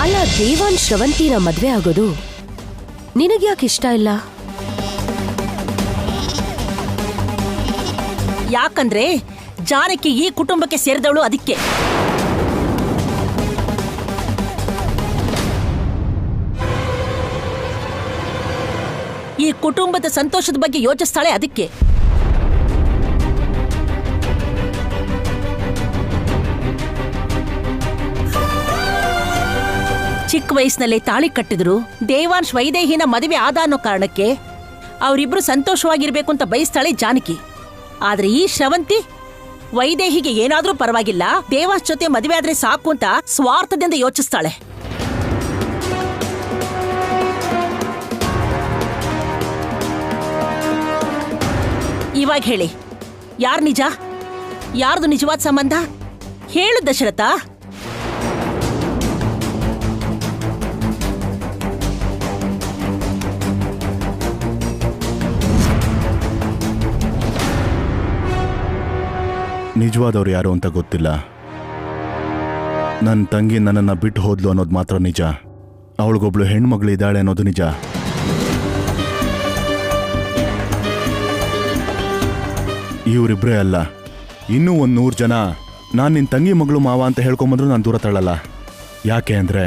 ಅಲ್ಲ, ದೇವಾನ್ ಶ್ರವಂತಿನ ಮದ್ವೆ ಆಗೋದು ನಿನಗ್ಯಾಕೆ ಇಷ್ಟ ಇಲ್ಲ? ಯಾಕಂದ್ರೆ ಜಾನಕಿ ಈ ಕುಟುಂಬಕ್ಕೆ ಸೇರಿದವಳು, ಅದಕ್ಕೆ. ಈ ಕುಟುಂಬದ ಸಂತೋಷದ ಬಗ್ಗೆ ಯೋಚಿಸ್ತಾಳೆ, ಅದಕ್ಕೆ. ಚಿಕ್ಕ ವಯಸ್ಸಿನಲ್ಲೇ ತಾಳಿ ಕಟ್ಟಿದ್ರು. ದೇವಾಂಶ್ ವೈದೇಹಿನ ಮದುವೆ ಆದ ಅನ್ನೋ ಕಾರಣಕ್ಕೆ ಅವರಿಬ್ರು ಸಂತೋಷವಾಗಿರ್ಬೇಕು ಅಂತ ಬಯಸ್ತಾಳೆ ಜಾನಕಿ. ಆದ್ರೆ ಈ ಶ್ರವಂತಿ ವೈದೇಹಿಗೆ ಏನಾದ್ರೂ ಪರವಾಗಿಲ್ಲ, ದೇವಾಂಶ್ ಜೊತೆ ಮದುವೆ ಆದ್ರೆ ಸಾಕು ಅಂತ ಸ್ವಾರ್ಥದಿಂದ ಯೋಚಿಸ್ತಾಳೆ. ಇವಾಗ ಹೇಳಿ, ಯಾರ್ ನಿಜ, ಯಾರ್ದು ನಿಜವಾದ ಸಂಬಂಧ? ಹೇಳು ದಶರಥ. ನಿಜವಾದವ್ರು ಯಾರು ಅಂತ ಗೊತ್ತಿಲ್ಲ. ನನ್ನ ತಂಗಿ ನನ್ನನ್ನು ಬಿಟ್ಟು ಹೋದ್ಲು ಅನ್ನೋದು ಮಾತ್ರ ನಿಜ. ಅವಳಿಗೊಬ್ಳು ಹೆಣ್ಮಗಳು ಇದ್ದಾಳೆ ಅನ್ನೋದು ನಿಜ. ಇವರಿಬ್ಬರೇ ಅಲ್ಲ, ಇನ್ನೂ 100 ಜನ ನಾನು ನಿನ್ನ ತಂಗಿ ಮಗಳು ಮಾವ ಅಂತ ಹೇಳ್ಕೊಂಬಂದ್ರು ನಾನು ದೂರ ತಳ್ಳಲ್ಲ. ಯಾಕೆ ಅಂದರೆ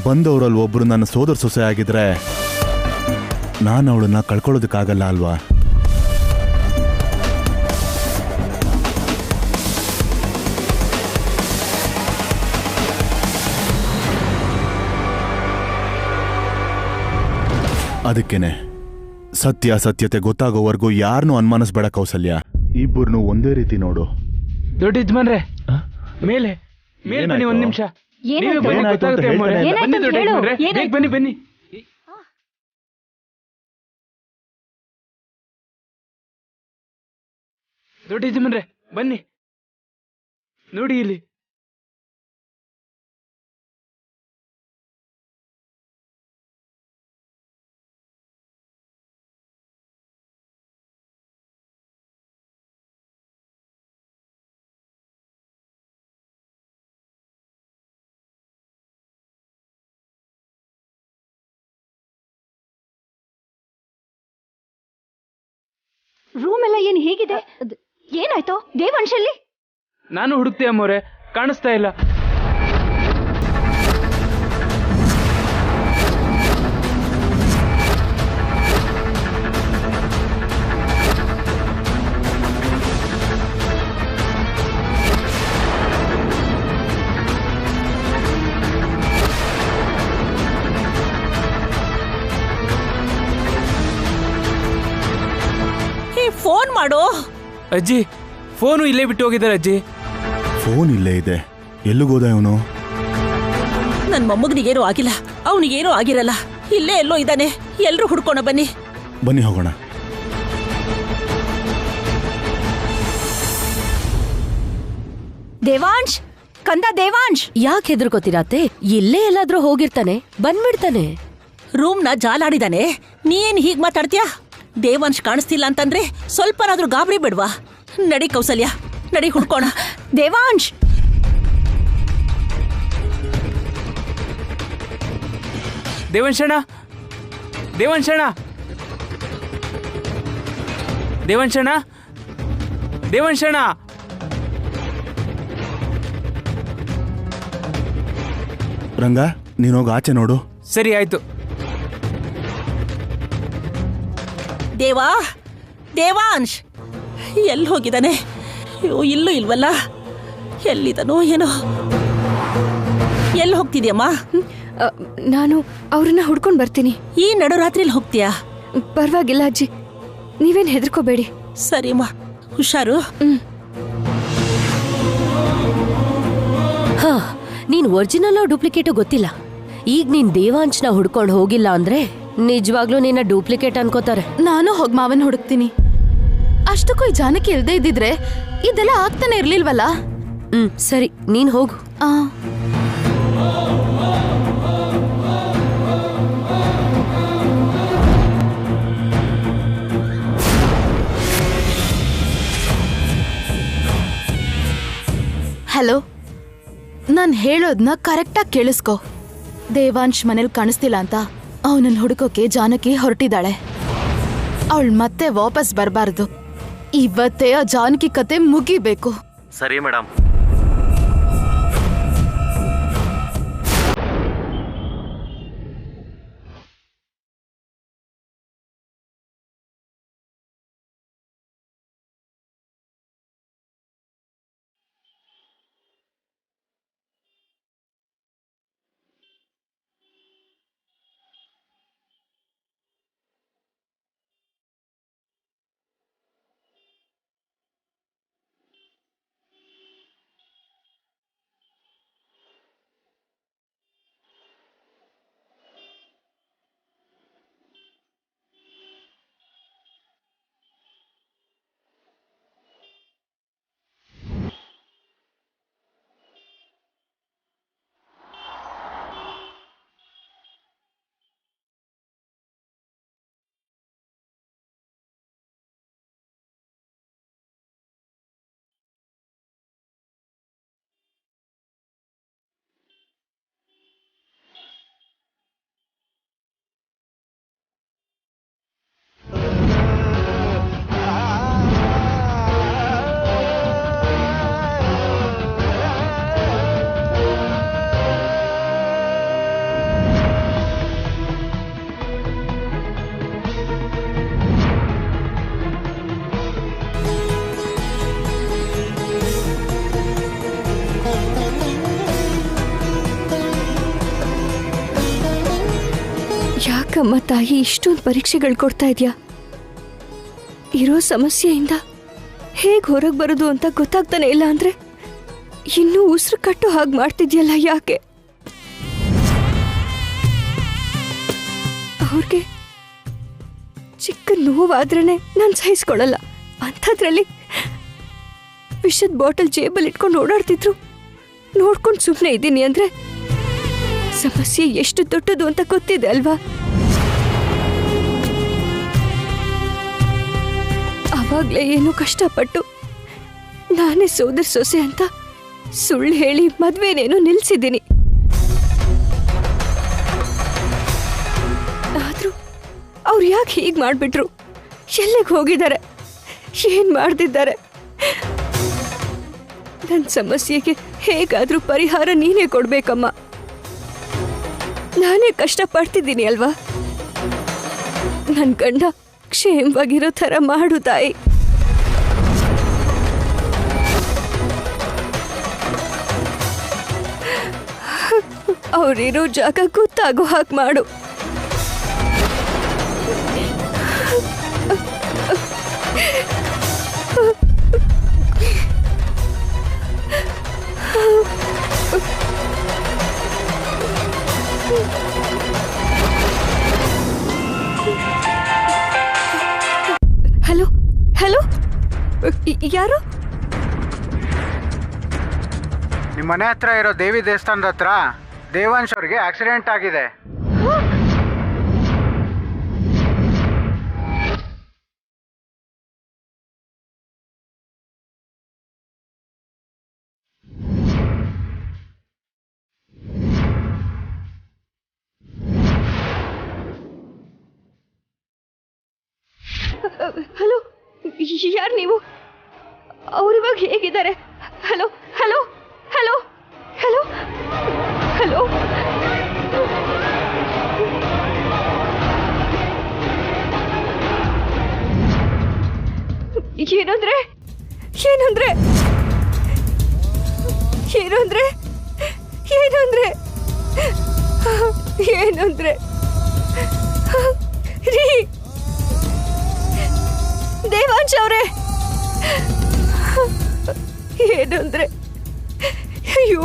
ಬಂದವರಲ್ಲಿ ಒಬ್ಬರು ನನ್ನ ಸೋದರ ಸೊಸೆ ಆಗಿದ್ರೆ ನಾನು ಅವಳನ್ನ ಕಳ್ಕೊಳ್ಳೋದಕ್ಕಾಗಲ್ಲ ಅಲ್ವಾ? ಅದಕ್ಕೇನೆ ಸತ್ಯಾಸತ್ಯತೆ ಗೊತ್ತಾಗೋವರೆಗೂ ಯಾರನ್ನೂ ಅನುಮಾನಿಸ್ಬೇಡ ಕೌಸಲ್ಯ. ಇಬ್ಬರನ್ನು ಒಂದೇ ರೀತಿ ನೋಡು. ದೊಡ್ಡ ಯಜಮಾನ್ರೆ, ಮೇಲೆ ಮೇಲೆ ಬನ್ನಿ, ಒಂದ್ ನಿಮಿಷ. ಬನ್ನಿ ಬನ್ನಿ. ದೊಡ್ಡ ಯಜಮಾನ್ರೆ ಬನ್ನಿ, ನೋಡಿ ಇಲ್ಲಿ. ರೂಮ್ ಎಲ್ಲ ಏನ್ ಹೇಗಿದೆ? ಏನಾಯ್ತು ದೇವಾಂಶಲ್ಲಿ? ನಾನು ಹುಡುಕ್ತೆ ಅಮ್ಮವ್ರೆ, ಕಾಣಿಸ್ತಾ ಇಲ್ಲ. ಫೋನ್ ಮಾಡು. ಅಜ್ಜಿ, ಫೋನು ಇಲ್ಲೇ ಬಿಟ್ಟು ಹೋಗಿದ್ದಾರೆ ಅಜ್ಜಿ. ಫೋನ್ ಇಲ್ಲೇ ಇದೆ. ಎಲ್ಲಿಗೋದ ಇವನು? ನನ್ ಮೊಮ್ಮಗನಿಗೇನೂ ಆಗಿಲ್ಲ, ಅವನಿಗೇನೂ ಆಗಿರಲ್ಲ. ಇಲ್ಲೇ ಎಲ್ಲೋ ಇದ್ದಾನೆ. ಎಲ್ರೂ ಹುಡ್ಕೋಣ ಬನ್ನಿ. ಬನ್ನಿ ಹೋಗೋಣ. ದೇವಾಂಶ್, ಕಂದ ದೇವಾಂಶ್. ಯಾಕೆ ಹೆದರ್ಕೋತಿರತ್ತೆ? ಇಲ್ಲೇ ಎಲ್ಲಾದ್ರೂ ಹೋಗಿರ್ತಾನೆ, ಬಂದ್ಬಿಡ್ತಾನೆ. ರೂಮ್ನ ಜಾಲಾಡಿದಾನೆ. ನೀನ್ ಹೀಗ್ ಮಾತಾಡ್ತೀಯಾ? ದೇವಾಂಶ್ ಕಾಣಿಸ್ತಿಲ್ಲ ಅಂತಂದ್ರೆ ಸ್ವಲ್ಪನಾದ್ರೂ ಗಾಬರಿ ಬಿಡ್ವಾ? ನಡಿ ಕೌಸಲ್ಯ, ನಡಿ ಹುಡ್ಕೋಣ. ದೇವಾಂಶ್, ದೇವಂಶಣ್ಣ, ದೇವಂಶಣ್ಣ, ದೇವಂಶಣ್ಣ, ದೇವಂಶಣ್ಣ. ರಂಗ, ನೀನೋಗ ಆಚೆ ನೋಡು. ಸರಿ ಆಯ್ತು. ದೇವಾ, ದೇವಾಂಶ್ ಎಲ್ಲಿ ಹೋಗಿದ್ದಾನೆ? ಇಲ್ಲೂ ಇಲ್ವಲ್ಲ. ಎಲ್ಲಿದನೋ ಏನೋ. ಎಲ್ಲಿ ಹೋಗ್ತಿದ್ಯಮ್ಮ? ನಾನು ಅವ್ರನ್ನ ಹುಡ್ಕೊಂಡ್ ಬರ್ತೀನಿ. ಈ ನಡುರಾತ್ರಿಲಿ ಹೋಗ್ತೀಯಾ? ಪರವಾಗಿಲ್ಲ ಅಜ್ಜಿ, ನೀವೇನ್ ಹೆದರ್ಕೋಬೇಡಿ. ಸರಿಮ್ಮ, ಹುಷಾರು. ಹಾ, ನೀನ್ ಒರಿಜಿನಲ್ ಡೂಪ್ಲಿಕೇಟು ಗೊತ್ತಿಲ್ಲ. ಈಗ ನೀನ್ ದೇವಾಂಶ್ನ ಹುಡ್ಕೊಂಡು ಹೋಗಿಲ್ಲ ಅಂದ್ರೆ ನಿಜವಾಗ್ಲೂ ನಿನ್ನ ಡೂಪ್ಲಿಕೇಟ್ ಅನ್ಕೋತಾರೆ. ನಾನು ಹೋಗ್ ಮಾವನ್ ಹುಡುಕ್ತೀನಿ. ಅಷ್ಟಕ್ಕೂ ಈ ಜಾನಕಿ ಇಲ್ದೇ ಇದ್ದಿದ್ರೆ ಇದೆಲ್ಲ ಆಗ್ತಾನೆ ಇರ್ಲಿಲ್ವಲ್ಲ. ಸರಿ, ನೀನ್ ಹೋಗು. ಹಲೋ, ನಾನ್ ಹೇಳೋದ್ನ ಕರೆಕ್ಟಾಗಿ ಕೇಳಿಸ್ಕೊ. ದೇವಾಂಶ್ ಮನೇಲಿ ಕಾಣಿಸ್ತಿಲ್ಲ ಅಂತ ಅವನನ್ನ ಹುಡುಕೋಕೆ ಜಾನಕಿ ಹೊರಟಿದ್ದಾಳೆ. ಅವಳು ಮತ್ತೆ ವಾಪಸ್ ಬರಬಾರ್ದು. ಇವತ್ತೇ ಆ ಜಾನಕಿ ಕತೆ ಮುಗಿಬೇಕು. ಸರಿ ಮೇಡಮ್. ಯಾಕಮ್ಮ ತಾಯಿ ಇಷ್ಟೊಂದು ಪರೀಕ್ಷೆಗಳು ಕೊಡ್ತಾ ಇದೆಯಾ? ಇರೋ ಸಮಸ್ಯೆಯಿಂದ ಹೇಗೆ ಹೊರಗೆ ಬರೋದು ಅಂತ ಗೊತ್ತಾಗ್ತಾನೆ ಇಲ್ಲ ಅಂದ್ರೆ ಇನ್ನೂ ಉಸಿರು ಕಟ್ಟೋ ಹಾಗೆ ಮಾಡ್ತಿದ್ಯಲ್ಲ, ಯಾಕೆ? ಅವ್ರಿಗೆ ಚಿಕ್ಕ ನೋವಾದ್ರೇನೆ ನಾನು ಸಹಿಸ್ಕೊಳ್ಳಲ್ಲ. ಅಂಥದ್ರಲ್ಲಿ ವಿಷದ ಬಾಟಲ್ ಜೇಬಲ್ಲಿ ಇಟ್ಕೊಂಡು ಓಡಾಡ್ತಿದ್ರು ನೋಡ್ಕೊಂಡು ಸುಮ್ಮನೆ ಇದ್ದೀನಿ ಅಂದ್ರೆ ಸಮಸ್ಯೆ ಎಷ್ಟು ದೊಡ್ಡದು ಅಂತ ಗೊತ್ತಿದೆ ಅಲ್ವಾ? ಆವಾಗ್ಲೇ ಏನೋ ಕಷ್ಟಪಟ್ಟು ನಾನೇ ಸೋದರ ಸೊಸೆ ಅಂತ ಸುಳ್ಳು ಹೇಳಿ ಮದ್ವೆನೇನೋ ನಿಲ್ಸಿದ್ದೀನಿ. ಆದ್ರೂ ಅವ್ರು ಯಾಕೆ ಹೀಗೆ ಮಾಡ್ಬಿಟ್ರು? ಎಲ್ಲಿಗೆ ಹೋಗಿದ್ದಾರೆ? ಏನ್ ಮಾಡ್ತಿದ್ದಾರೆ? ನನ್ನ ಸಮಸ್ಯೆಗೆ ಹೇಗಾದ್ರೂ ಪರಿಹಾರ ನೀನೇ ಕೊಡ್ಬೇಕಮ್ಮ. ನಾನೇ ಕಷ್ಟಪಡ್ತಿದ್ದೀನಿ ಅಲ್ವಾ? ನನ್ನ ಗಂಡ ಕ್ಷೇಮವಾಗಿರೋ ಥರ ಮಾಡು ತಾಯಿ. ಅವರಿರೋ ಜಾಗ ಗೊತ್ತಾಗೋ ಹಾಗೆ ಮಾಡು. ಹಲೋ ಹಲೋ, ಯಾರು? ನಿಮ್ಮ ಮನೆ ಹತ್ರ ಇರೋ ದೇವಿ ದೇವಸ್ಥಾನದ ಹತ್ರ ದೇವಾಂಶ್ ಅವ್ರಿಗೆ ಆಕ್ಸಿಡೆಂಟ್ ಆಗಿದೆ. ಹಲೋ, ಯಾರು ನೀವು? ಅವ್ರಿವಾಗ ಹೇಗಿದ್ದಾರೆ? Hello hello hello hello hello. ಏನಂದ್ರೆ ಏನಂದ್ರೆ ಏನಂದ್ರೆ ಏನಂದ್ರೆ ಏನಂದ್ರೆ ರೀ ದೇವಾಂಶ್ ಅವರೇ, ಏನಂದ್ರೆ? ಅಯ್ಯೋ,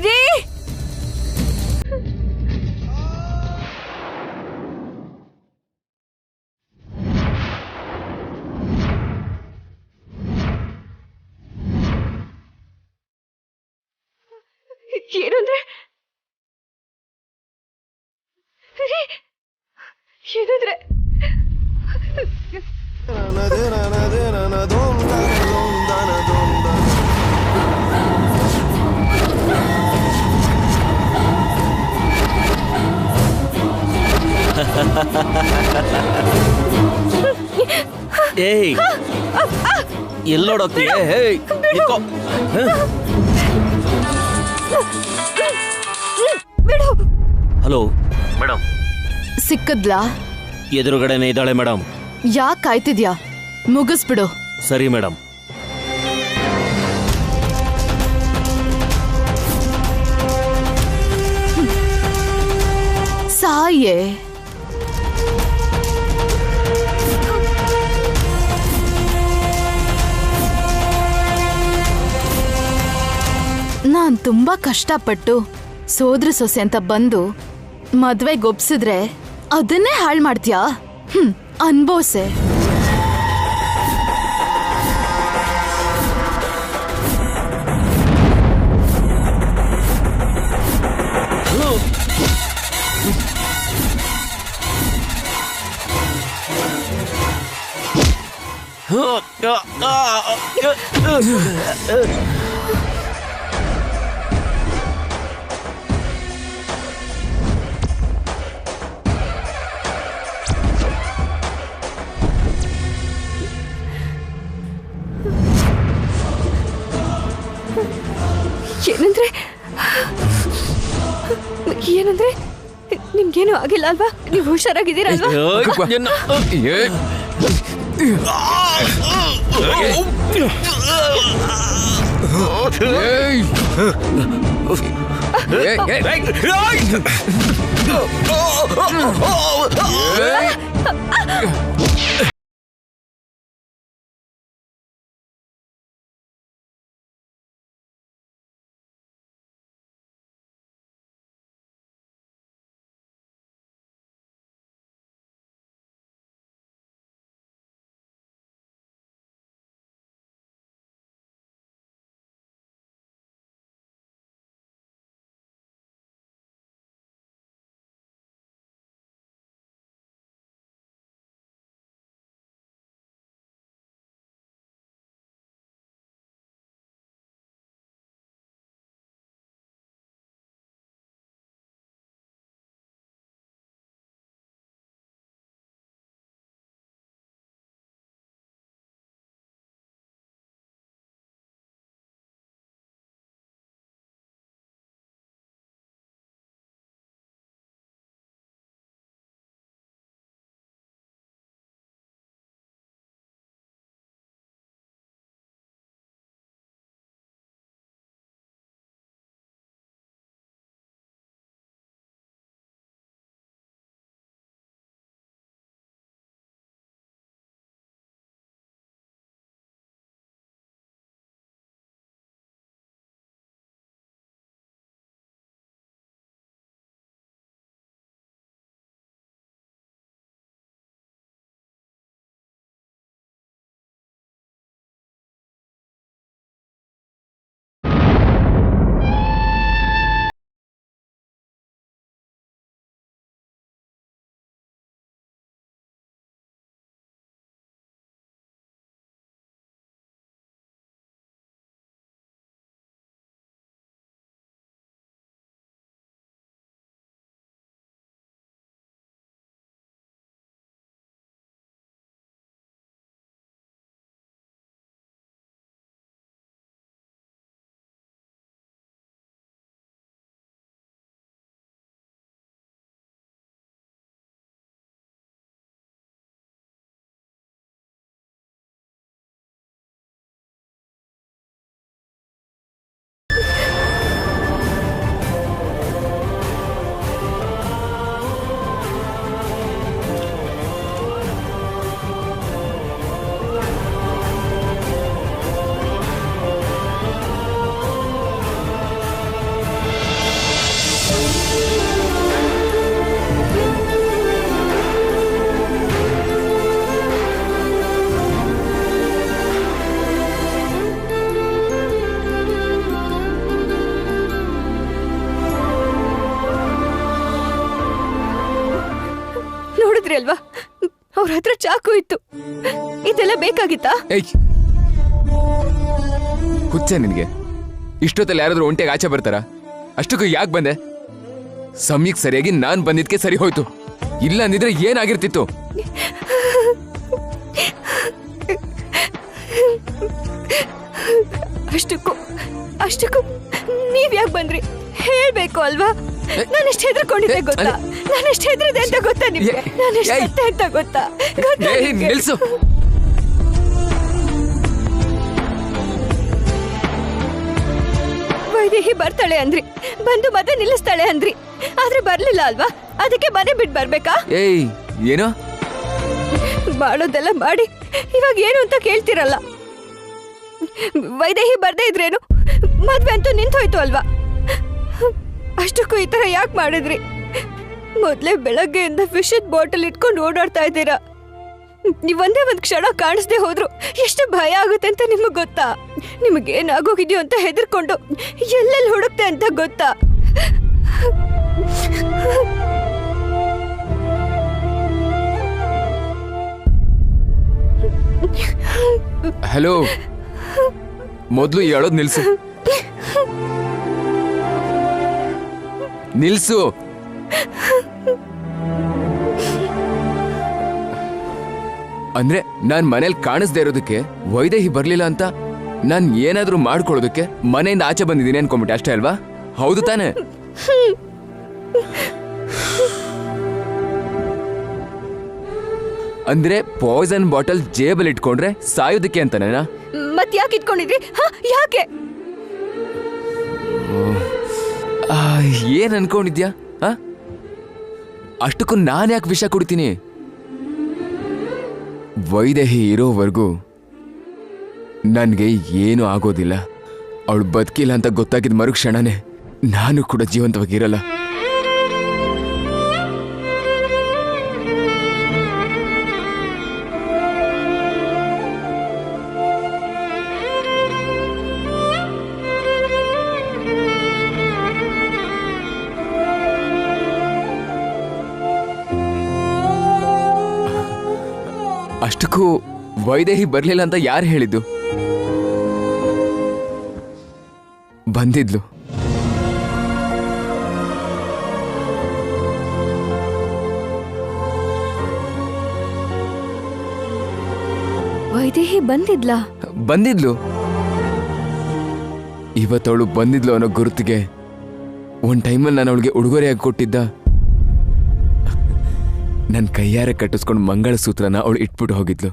ರೀ ಏನಂದ್ರೆ? ಏನಂದ್ರೆ? ಏಯ್ ಎಲ್ಲೋಡೋಗ್ತೀಯ? ಹೇಯ್ ನಿಂತ್ಕೋ. Hello madam, ಸಿಕ್ಕದ್ಲಾ? ಎದುರುಗಡೆನೇ ಇದ್ದಾಳೆ ಮೇಡಮ್. ಯಾಕೆ ಕಾಯ್ತಿದ್ಯಾ? ಮುಗಿಸ್ಬಿಡು. ಸರಿ ಮೇಡಮ್. ಸಾಯೇ. ನಾನ್ ತುಂಬಾ ಕಷ್ಟಪಟ್ಟು ಸೋದ್ರ ಸೊಸೆ ಅಂತ ಬಂದು ಮದ್ವೆಗೆ ಒಪ್ಸಿದ್ರೆ ಅದನ್ನೇ ಹಾಳು ಮಾಡ್ತೀಯಾ? ಅನ್ಬೋಸೆ. ಏನಂದ್ರೆ ನಿಮ್ಗೇನು ಆಗಿಲ್ಲ ಅಲ್ವಾ? ನೀವು ಹುಷಾರಾಗಿದ್ದೀರಲ್ವಾ? ಅಲ್ವಾ? ಅವ್ರ ಹತ್ರ ಚಾಕು ಇತ್ತು. ಇದೆಲ್ಲ ಬೇಕಾಗಿತ್ತಾ? ಹುಚ್ಚ ನಿನ್ಗೆ? ಇಷ್ಟೊತ್ತಲ್ಲಿ ಯಾರಾದ್ರೂ ಒಂಟಿಯಾಗಿ ಆಚೆ ಬರ್ತಾರ? ಅಷ್ಟಕ್ಕೂ ಯಾಕೆ ಬಂದೆ? ಸಮಯಕ್ಕೆ ಸರಿಯಾಗಿ ನಾನ್ ಬಂದಿದ್ಕೆ ಸರಿ ಹೋಯ್ತು. ಇಲ್ಲ ಅಂದಿದ್ರೆ ಏನಾಗಿರ್ತಿತ್ತು? ಅಷ್ಟಕ್ಕೂ ನೀವ್ ಯಾಕೆ ಬಂದ್ರಿ ಹೇಳ್ಬೇಕು ಅಲ್ವಾ? ನಾನೆಷ್ಟು ಹೆದರ್ಕೊಂಡಿದ್ದೆ ಗೊತ್ತಾ? ನಾನೆಷ್ಟು ಹೆದರಿದೆ ಅಂತ ಗೊತ್ತಾ ನಿಮ್ಗೆ? ನಾನೆಷ್ಟು ಸತ್ತೆ ಅಂತ ಗೊತ್ತಾ? ನಿಲ್ಸು. ವೈದೇಹಿ ಬರ್ತಾಳೆ ಅಂದ್ರಿ, ಬಂದು ಮದುವೆ ನಿಲ್ಲಿಸ್ತಾಳೆ ಅಂದ್ರಿ, ಆದ್ರೆ ಬರ್ಲಿಲ್ಲ ಅಲ್ವಾ? ಅದಕ್ಕೆ ಮನೆ ಬಿಟ್ಟು ಬರ್ಬೇಕಾ? ಏಯ್ ಏನೋ ಮಾಡೋದೆಲ್ಲ ಮಾಡಿ ಇವಾಗ ಏನು ಅಂತ ಕೇಳ್ತಿರಲ್ಲ. ವೈದೇಹಿ ಬರ್ದೇ ಇದ್ರೇನು, ಮದ್ವೆ ಅಂತೂ ನಿಂತೋಯ್ತು ಅಲ್ವಾ? ಅಷ್ಟಕ್ಕೂ ಈ ತರ ಯಾಕೆ ಮಾಡಿದ್ರಿ? ಮೊದ್ಲೇ ಬೆಳಗ್ಗೆಯಿಂದ ವಿಷದ ಬಾಟಲ್ ಇಟ್ಕೊಂಡು ಓಡಾಡ್ತಾ ಇದ್ದೀರಾ. ನೀವೊಂದೇ ಒಂದ್ ಕ್ಷಣ ಕಾಣಿಸ್ದೆ ಹೋದ್ರು ಎಷ್ಟು ಭಯ ಆಗುತ್ತೆ ಅಂತ ನಿಮಗ್ ಗೊತ್ತಾ? ನಿಮಗೇನಾಗೋಗಿದ್ಯೋ ಅಂತ ಹೆದರ್ಕೊಂಡು ಎಲ್ಲೆಲ್ಲಿ ಹುಡುಕ್ತೆ ಅಂತ ಗೊತ್ತಾ? ಹಲೋ, ಮೊದ್ಲು ಹೇಳೋದ್ ನಿಲ್ಸು. ನಿಲ್ಸು. ಅಂದ್ರೆ ನಾನ್ ಮನೇಲಿ ಕಾಣಿಸ್ದೇ ಇರೋದಕ್ಕೆ ವೈದೇಹಿ ಬರ್ಲಿಲ್ಲ ಅಂತ ನಾನ್ ಏನಾದ್ರೂ ಮಾಡ್ಕೊಳ್ಳೋದಕ್ಕೆ ಮನೆಯಿಂದ ಆಚೆ ಬಂದಿದ್ದೀನಿ ಅನ್ಕೊಂಬಿಟ್ಟೆ ಅಷ್ಟೇ ಅಲ್ವಾ? ಹೌದು ತಾನೆ? ಅಂದ್ರೆ ಪಾಯ್ಸನ್ ಬಾಟಲ್ ಜೇಬಲ್ ಇಟ್ಕೊಂಡ್ರೆ ಸಾಯೋದಕ್ಕೆ ಅಂತಾನೇನಾ? ಮತ್ ಯಾಕೆ ಇಟ್ಕೊಂಡಿದ್ರಿ? ಯಾಕೆ? ಏನ್ ಅನ್ಕೊಂಡಿದ್ಯಾ? ಅಷ್ಟಕ್ಕೂ ನಾನ್ ಯಾಕೆ ವಿಷ ಕುಡಿತೀನಿ? ವೈದೇಹಿ ಇರೋವರೆಗೂ ನನ್ಗೆ ಏನೂ ಆಗೋದಿಲ್ಲ. ಅವಳು ಬದುಕಿಲ್ಲ ಅಂತ ಗೊತ್ತಾಗಿದ್ದ ಮರುಕ್ಷಣನೇ ನಾನು ಕೂಡ ಜೀವಂತವಾಗಿರಲ್ಲ. ಅಷ್ಟಕ್ಕೂ ವೈದೇಹಿ ಬರ್ಲಿಲ್ಲ ಅಂತ ಯಾರು ಹೇಳಿದ್ದು? ಬಂದಿದ್ಲು. ವೈದೇಹಿ ಬಂದಿದ್ಲಾ? ಬಂದಿದ್ಲು. ಇವತ್ತವಳು ಬಂದಿದ್ಲು ಅನ್ನೋ ಗುರುತಿಗೆ ಒಂದ್ ಟೈಮಲ್ಲಿ ನಾನು ಅವಳಿಗೆ ಉಡುಗೊರೆಯಾಗಿ ಕೊಟ್ಟಿದ್ದ ನನ್ನ ಕೈಯಾರೆ ಕಟ್ಟಿಸ್ಕೊಂಡು ಮಂಗಳಸೂತ್ರನ ಅವಳು ಇಟ್ಬಿಟ್ಟು ಹೋಗಿದ್ಲು.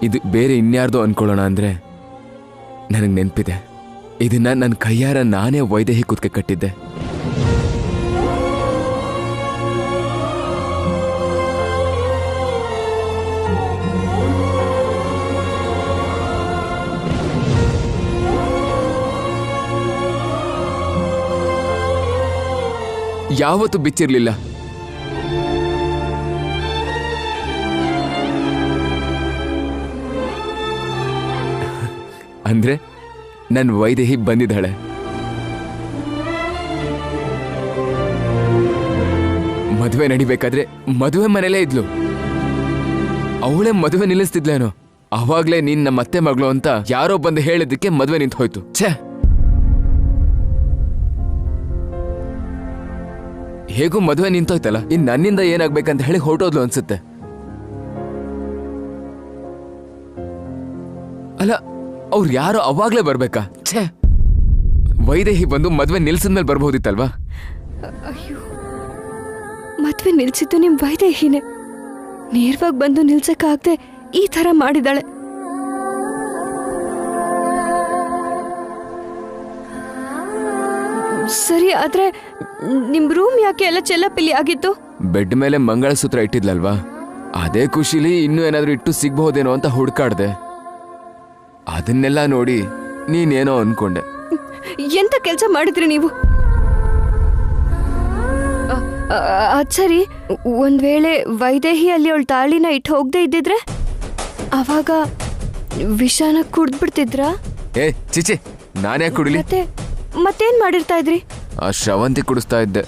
ಇದು ಬೇರೆ ಇನ್ಯಾರ್ದು ಅನ್ಕೊಳ್ಳೋಣ ಅಂದ್ರೆ ನನಗೆ ನೆನಪಿದೆ, ಇದನ್ನ ನನ್ನ ಕೈಯಾರ ನಾನೇ ವೈದೇಹಿ ಕುತ್ತಿಗೆ ಕಟ್ಟಿದ್ದೆ. ಯಾವತ್ತೂ ಬಿಚ್ಚಿರ್ಲಿಲ್ಲ. ಅಂದ್ರೆ ನನ್ನ ವೈದೇಹಿ ಬಂದಿದ್ದಾಳೆ. ಮದುವೆ ನಡಿಬೇಕಾದ್ರೆ ಮದುವೆ ಮನೇಲೇ ಇದ್ಲು. ಅವಳೇ ಮದುವೆ ನಿಲ್ಲಿಸ್ತಿದ್ಲೇನೋ. ಅವಾಗ್ಲೇ ನೀನ್ ನಮ್ಮ ಅತ್ತೆ ಮಗಳು ಅಂತ ಯಾರೋ ಬಂದು ಹೇಳಿದ್ದಕ್ಕೆ ಮದುವೆ ನಿಂತು ಹೋಯ್ತು. ಛೇ, ಹೇಗೂ ಮದುವೆ ನಿಂತೋಯ್ತಲ್ಲ, ಇನ್ ನನ್ನಿಂದ ಏನಾಗ್ಬೇಕಂತ ಹೇಳಿ ಹೊರಟೋದ್ಲು ಅನ್ಸುತ್ತೆ. ಅಲ್ಲ, ಅವ್ರು ಯಾರೋ ಅವಾಗ್ಲೇ ಬರ್ಬೇಕಾ? ಛೇ, ವೈದೇಹಿ ಬಂದು ಮದ್ವೆ ನಿಲ್ಸಿದ್ಮೇಲೆ ಬರ್ಬೋದಿತ್ತಲ್ವಾ? ಅಯ್ಯೋ, ಮದ್ವೆ ನಿಲ್ಸಿದ್ದು ನಿಮ್ ವೈದೇಹಿನೇ. ನೇರವಾಗಿ ಬಂದು ನಿಲ್ಸಕ್ಕಾಗದೆ ಈ ತರ ಮಾಡಿದಾಳೆ. ಸರಿ, ಆದ್ರೆ ನಿಮ್ ರೂಮ್ ಯಾಕೆ ಎಲ್ಲ ಚೆಲ್ಲಪಿಲ್ಲಿ ಆಗಿತ್ತು? ಬೆಡ್ ಮೇಲೆ ಮಂಗಳಸೂತ್ರ ಇಟ್ಟಿದ್ಲಲ್ವಾ, ಅದೇ ಖುಷಿಲಿ ಇನ್ನೂ ಏನಾದ್ರೂ ಇಟ್ಟು ಸಿಗ್ಬಹುದೇನೋ ಅಂತ ಹುಡ್ಕಾಡ್ದೆ. ಅದನ್ನೆಲ್ಲ ನೋಡಿ ನೀನೇನೋ ಅನ್ಕೊಂಡೆ. ಎಂತ ಕೆಲಸ ಮಾಡಿದ್ರಿ ನೀವು? ಅದ್ ಸರಿ, ಒಂದ್ ವೇಳೆ ವೈದೇಹಿ ಅಲ್ಲಿ ಅವಳ ತಾಳಿನ ಇಟ್ಟು ಹೋಗದೆ ಇದ್ದಿದ್ರೆ ಅವಾಗ ವಿಷಾನ ಕುಡ್ದ್ಬಿಡ್ತಿದ್ರಾ? ಏ ಚಿಚಿ, ನಾನ್ಯಾಕೆ ಕುಡಿಲಿ? ಮತ್ತೇನ್ ಮಾಡಿರ್ತಾ ಇದ್ರಿ? ಆ ಶ್ರವಂತಿ ಕುಡಿಸ್ತಾ ಇದ್ದೆ.